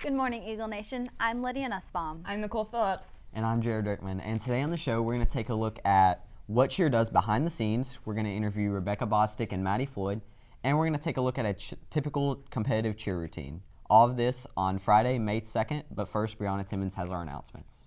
Good morning, Eagle Nation. I'm Lydia Nussbaum. I'm Nicole Phillips. And I'm Jared Dirkman. And today on the show, we're going to take a look at what cheer does behind the scenes. We're going to interview Rebecca Bostic and Maddie Floyd. And we're going to take a look at a typical competitive cheer routine. All of this on Friday, May 2nd. But first, Brianna Timmons has our announcements.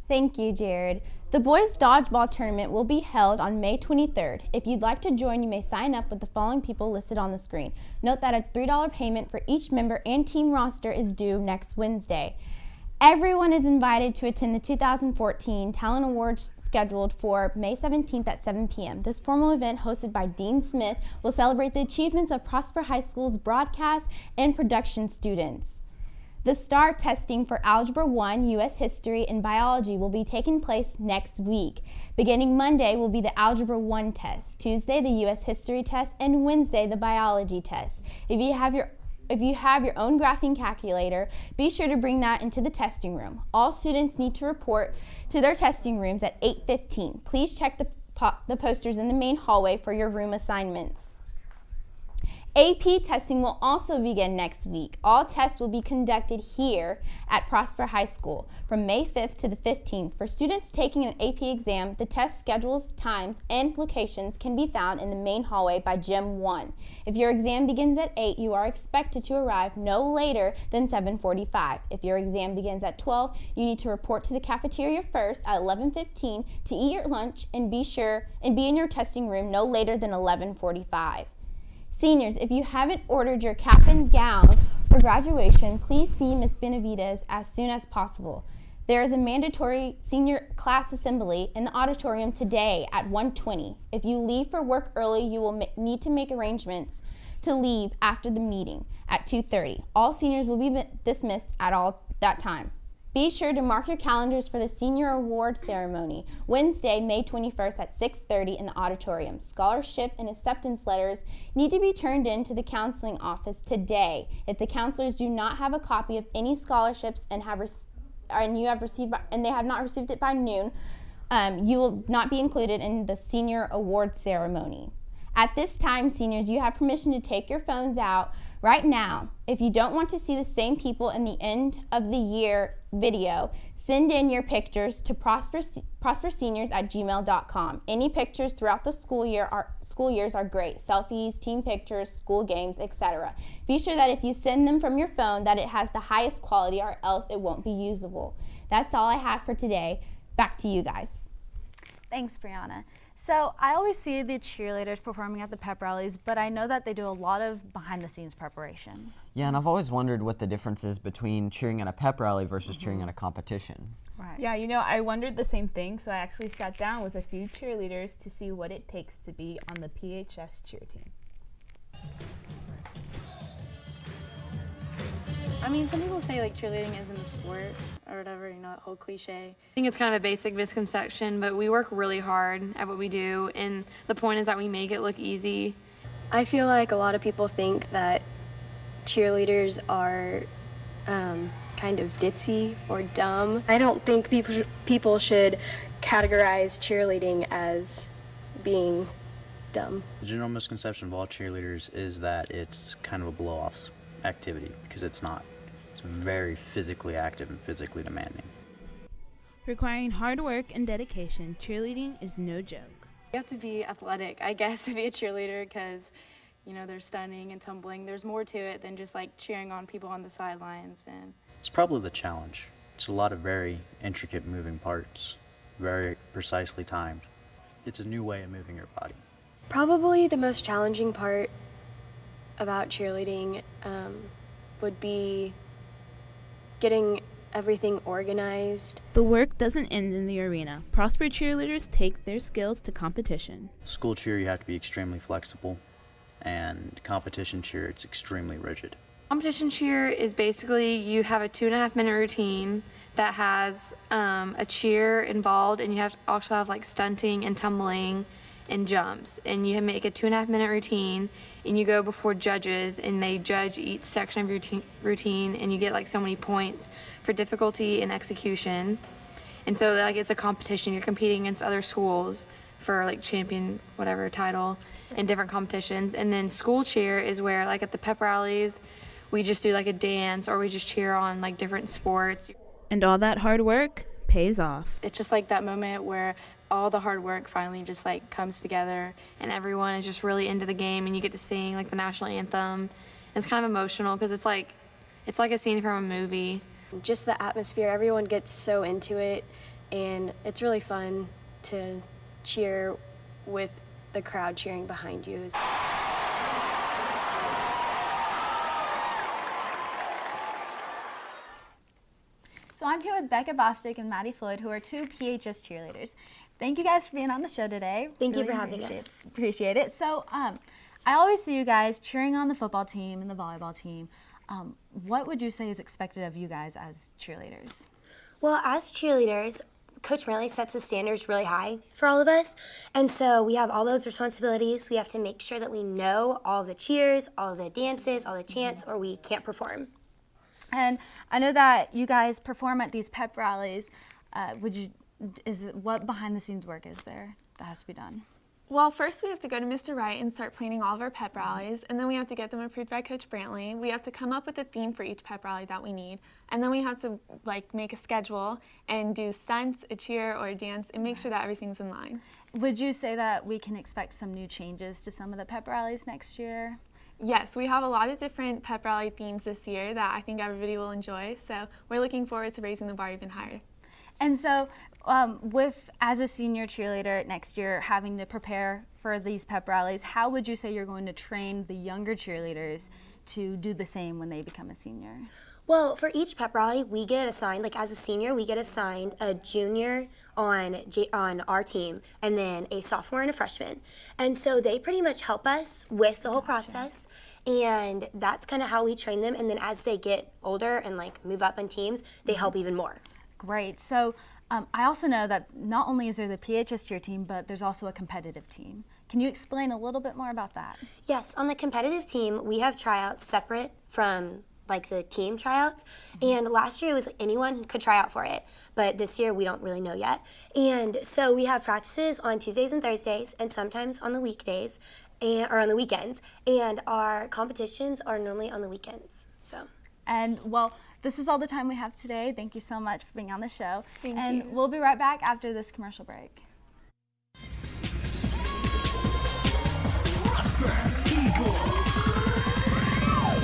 Thank you, Jared. The boys dodgeball tournament will be held on May 23rd. If you'd like to join, you may sign up with the following people listed on the screen. Note that a $3 payment for each member and team roster is due next Wednesday. Everyone is invited to attend the 2014 Talent Awards scheduled for May 17th at 7 p.m. This formal event, hosted by Dean Smith, will celebrate the achievements of Prosper High School's broadcast and production students. The STAR testing for Algebra 1, U.S. History, and Biology will be taking place next week. Beginning Monday will be the Algebra 1 test, Tuesday the U.S. History test, and Wednesday the Biology test. If you have your own graphing calculator, be sure to bring that into the testing room. All students need to report to their testing rooms at 8:15. Please check the posters in the main hallway for your room assignments. AP testing will also begin next week. All tests will be conducted here at Prosper High School from May 5th to the 15th. For students taking an AP exam, the test schedules, times, and locations can be found in the main hallway by Gym 1. If your exam begins at 8, you are expected to arrive no later than 7:45. If your exam begins at 12, you need to report to the cafeteria first at 11:15 to eat your lunch and be in your testing room no later than 11:45. Seniors, if you haven't ordered your cap and gown for graduation, please see Ms. Benavides as soon as possible. There is a mandatory senior class assembly in the auditorium today at 1:20. If you leave for work early, you will need to make arrangements to leave after the meeting at 2:30. All seniors will be dismissed at that time. Be sure to mark your calendars for the Senior Award Ceremony, Wednesday, May 21st at 6:30 in the auditorium. Scholarship and acceptance letters need to be turned in to the counseling office today. If the counselors do not have a copy of any scholarships and they have not received it by noon, you will not be included in the Senior Award Ceremony. At this time, seniors, you have permission to take your phones out right now. If you don't want to see the same people in the end of the year video, send in your pictures to prosperseniors@gmail.com. Any pictures throughout the school years are great. Selfies, team pictures, school games, etc. Be sure that if you send them from your phone that it has the highest quality, or else it won't be usable. That's all I have for today. Back to you guys. Thanks, Brianna. So I always see the cheerleaders performing at the pep rallies, but I know that they do a lot of behind-the-scenes preparation. Yeah, and I've always wondered what the difference is between cheering at a pep rally versus cheering at a competition. Right. Yeah, I wondered the same thing, so I actually sat down with a few cheerleaders to see what it takes to be on the PHS cheer team. I mean, some people say like cheerleading isn't a sport or whatever, that whole cliche. I think it's kind of a basic misconception, but we work really hard at what we do, and the point is that we make it look easy. I feel like a lot of people think that cheerleaders are kind of ditzy or dumb. I don't think people should categorize cheerleading as being dumb. The general misconception of all cheerleaders is that it's kind of a blow-off activity, because it's not. It's very physically active and physically demanding. Requiring hard work and dedication, cheerleading is no joke. You have to be athletic, I guess, to be a cheerleader, because they're stunning and tumbling. There's more to it than just like cheering on people on the sidelines. And it's probably the challenge. It's a lot of very intricate moving parts, very precisely timed. It's a new way of moving your body. Probably the most challenging part about cheerleading would be getting everything organized. The work doesn't end in the arena. Prosper cheerleaders take their skills to competition. School cheer, you have to be extremely flexible, and competition cheer, it's extremely rigid. Competition cheer is basically you have a 2.5-minute routine that has a cheer involved, and you have to also have like stunting and tumbling and jumps, and you make a 2.5-minute routine, and you go before judges, and they judge each section of your routine, and you get like so many points for difficulty and execution. And so like it's a competition. You're competing against other schools for like champion whatever title in different competitions. And then school cheer is where like at the pep rallies we just do like a dance, or we just cheer on like different sports. And all that hard work pays off. It's just like that moment where all the hard work finally just like comes together, And everyone is just really into the game, and you get to sing like the national anthem. It's kind of emotional because it's like a scene from a movie. Just the atmosphere, everyone gets so into it, and it's really fun to cheer with the crowd cheering behind you. So I'm here with Becca Bostic and Maddie Floyd, who are two PHS cheerleaders. Thank you guys for being on the show today. Thank you for having us. Appreciate it. So I always see you guys cheering on the football team and the volleyball team. What would you say is expected of you guys as cheerleaders? Well, as cheerleaders, Coach Marley sets the standards really high for all of us. And so we have all those responsibilities. We have to make sure that we know all the cheers, all the dances, all the chants, or we can't perform. And I know that you guys perform at these pep rallies. What behind the scenes work is there that has to be done? Well, first we have to go to Mr. Wright and start planning all of our pep rallies, and then we have to get them approved by Coach Brantley. We have to come up with a theme for each pep rally that we need, and then we have to like make a schedule and do stunts, a cheer, or a dance, and make sure that everything's in line. Would you say that we can expect some new changes to some of the pep rallies next year? Yes, we have a lot of different pep rally themes this year that I think everybody will enjoy, so we're looking forward to raising the bar even higher. And so as a senior cheerleader next year having to prepare for these pep rallies, how would you say you're going to train the younger cheerleaders to do the same when they become a senior? Well, for each pep rally, we get assigned, like as a senior, we get assigned a junior on our team, and then a sophomore and a freshman. And so they pretty much help us with the whole process, and that's kind of how we train them. And then as they get older and like move up in teams, they help even more. Great. So I also know that not only is there the PHS cheer team, but there's also a competitive team. Can you explain a little bit more about that? Yes, on the competitive team, we have tryouts separate from like the team tryouts, and last year it was anyone could try out for it, but this year we don't really know yet. And so we have practices on Tuesdays and Thursdays, and sometimes on the weekdays, or on the weekends, and our competitions are normally on the weekends. And well, this is all the time we have today. Thank you so much for being on the show. Thank and you. We'll be right back after this commercial break.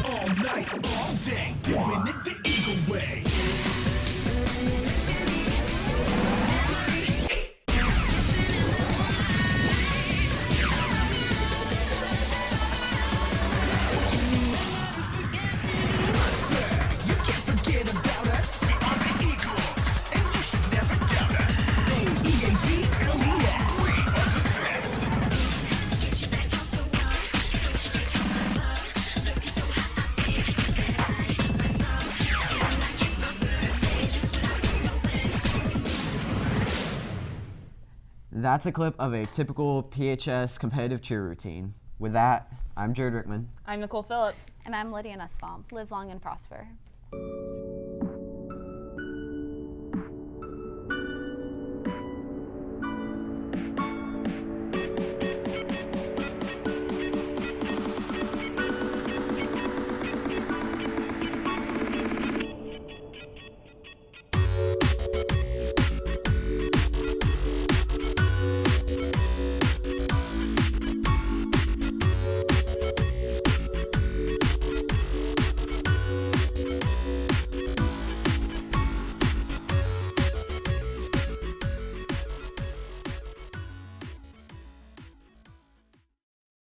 All night, all day, doing it the Eagle way. You can't forget about us. We are the Eagles, and you should never doubt us. EAT, come ES. We are the best. Get you back off the wall. Don't you get comfortable. Looking so hot, I feel like I'm like it's my birthday, just when I was so wet. That's a clip of a typical PHS competitive cheer routine. With that, I'm Jared Rickman. I'm Nicole Phillips. And I'm Lydia Nussbaum. Live long and prosper.